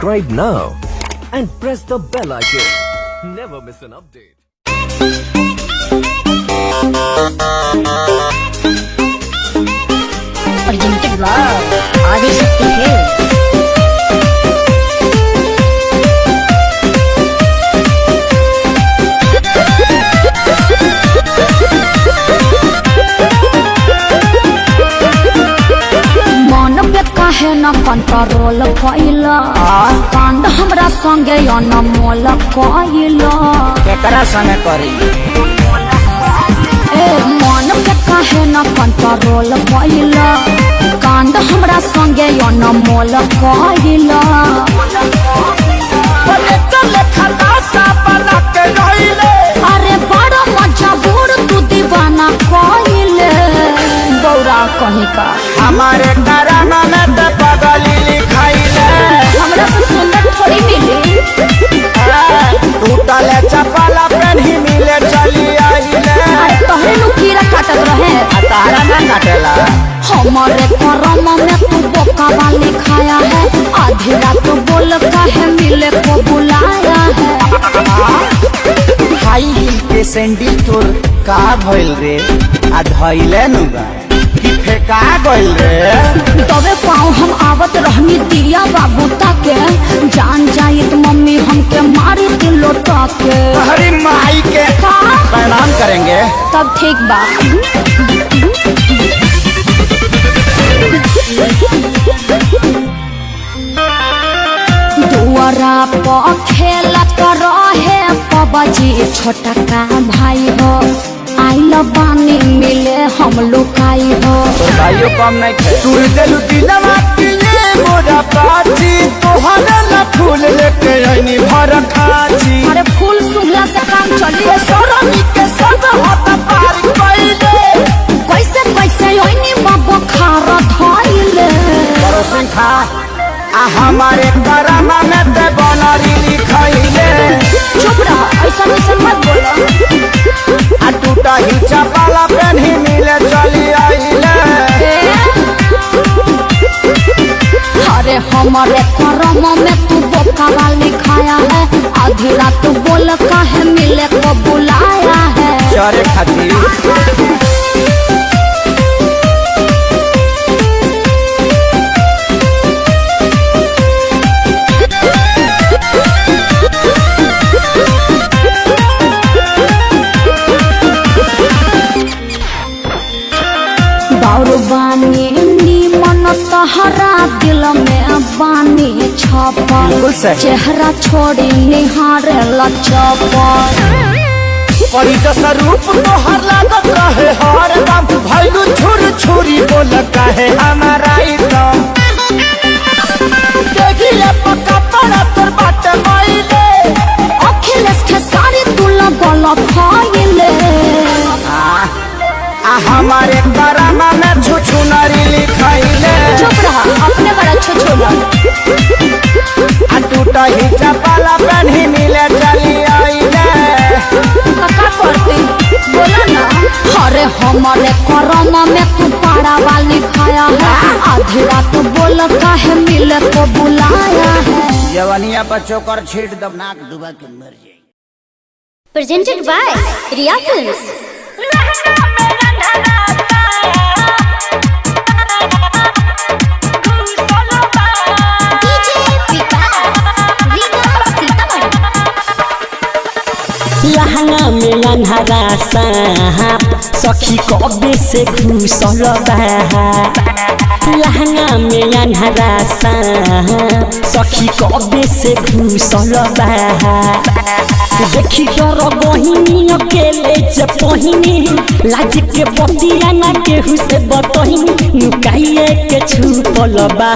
Subscribe now and press the bell icon. Never miss an update. Presented by Adi Shakti Films. काहे न control कइला कांड हमरा संगे अनमोल कइला केकरा संगे करी ए मन के काहे न कंट्रोल कइला कांड हमरा संगे अनमोल कइला बोले चले खलासा बना के रहिले अरे बड़ा मजबूर तू दीवाना कइले गौरा कहीं का हमारे कराना में तो पगली लिखाइले हमरा तो सुंदर थोड़ी मिली टूटले चपला पेन्ही मिले चली आइले तोहरे नु कीड़ा काटत रहे तारा ना काटेला हमारे करम में तू बोका वाली खाया है आधी रात बोल काहे मिले को बुलाया है हाई हिल के सैंडल तोर का भइल रे आ धइले नुबा कि फेका गइल रे तबे पाँव हम आवत रहनी दिया बाबू ताके जान जाए तो मम्मी हमके मारी दिल लोटा के हरी माई के प्रणाम करेंगे तब ठीक बा दुआरा पर खेलत रहे पबजी छोटा का भाई हो आइल बानी मिले हम लुकाई हो भाइयों कम नहीं खे तू दिल दिलवा किले मोरा पाची तोहरा ला फूल लेके आईनी भर खाची अरे फूल सुगला से काम चली सरनी के सब हाथ पार कइले कैसे कैसे ओइनी बाबा खार धइले करो सिंखा आ हमारे करामा में ते बनरी लिखइले चुप रह ऐसा ऐसा मत बोलो आ टूटा ही चपला पेन्ही मिले चली आइले अरे हमारे करम में तू बोका वाली खाया है आधी रात बोल काहे मिले को बुलाया है चरे खातिर बानी मन तहरा दिल में बानी छपल चेहरा छोड़ी निहारे लचपल परी जैसा रूप तो हर लागत रहे हर दम भैलू छुर छुरी बोल कहे हमारा एकदम देखिए पक्का पड़ा तोर बाटे माइले अखिलेश के सारी तुला बोल खाइले हमारे करामा में छुछु नारी लिखाइले चुप रहा अपने बड़ा छुछुला आ टूटा ही चपला पेन्ही मिले चली आइले का करती बोला ना अरे हमारे करम में तू पाड़ा वाली खाया है आधी रात बोल काहे मिले को बुलाया है जवानिया बच्चों कर छीट दब नाक डुबा के मर जाए Presented by Riya Films. लहंगा में अन्हारा सांप सखी कबे से घुसल बा लहंगा में अन्हारा सांप सखी कबे से घुसल बा देखी डर बहिनी अकेले जे पहिनी लाज के बतिया ना केहू से बतहिनी नुकाइए के छुपल बा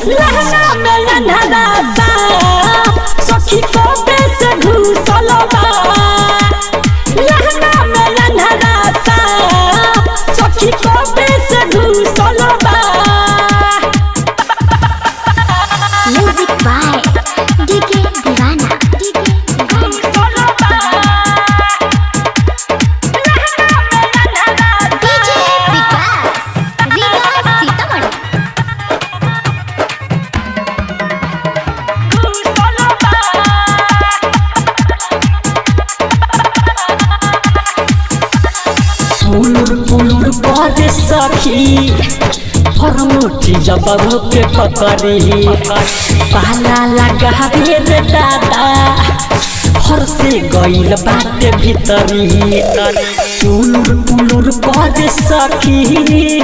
लहंगा में अन्हारा सांप सखी कबे से घुसल बा लहंगा में अन्हारा सांप सखी कबे से घुसल बा Music by DK Divana. DJ Vikas, Riya Sitaman. सखी फरमुठी जब के पकड़ी पहला लगा रे दादा हर से गईल बाटे भीतरी पुलुर कर सखी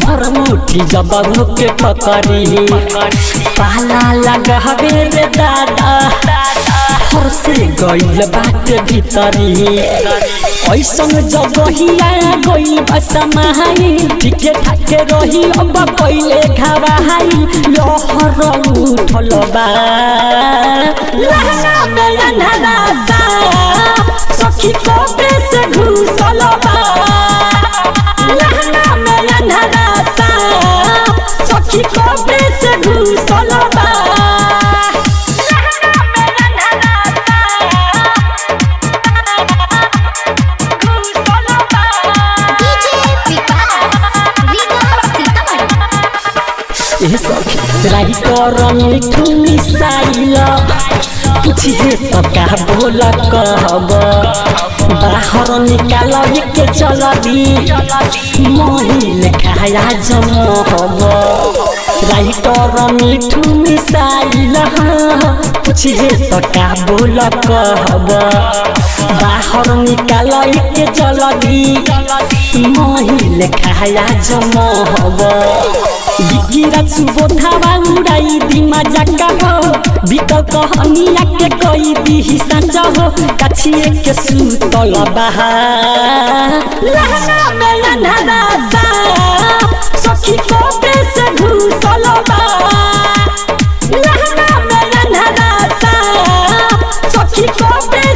फरमुठी जब के पकड़ी पहला लगा रे दादा हर से गईल बाटे भीतरी ऐसन जगहिया गईल बसमाई ठीके ठाके रही अब पहिले घावाई लहर उठल बा लहंगा में अंधारा सा सखी कोपे से घुसल बा लहंगा में अंधारा सा सखी कोपे से घुसल बा राइटर मिठू मिसाइल पूछिए तो का बोल कहब बाहर निकाल के चल दी महिल खाया जमहब राइटर मिठू मिसाइल पूछिए तो का बोल कहब बाहर निकाल के चल दी महिल खाया जमहब गिरा सुबोधावा उड़ाई दी मजाक हो बीतल कहानिया के कोई दी सच हो कछिए के सुतल बहा लहंगा में अंधारा सा सखी कोपे से घुसल बा लहंगा में अंधारा सा सखी कोपे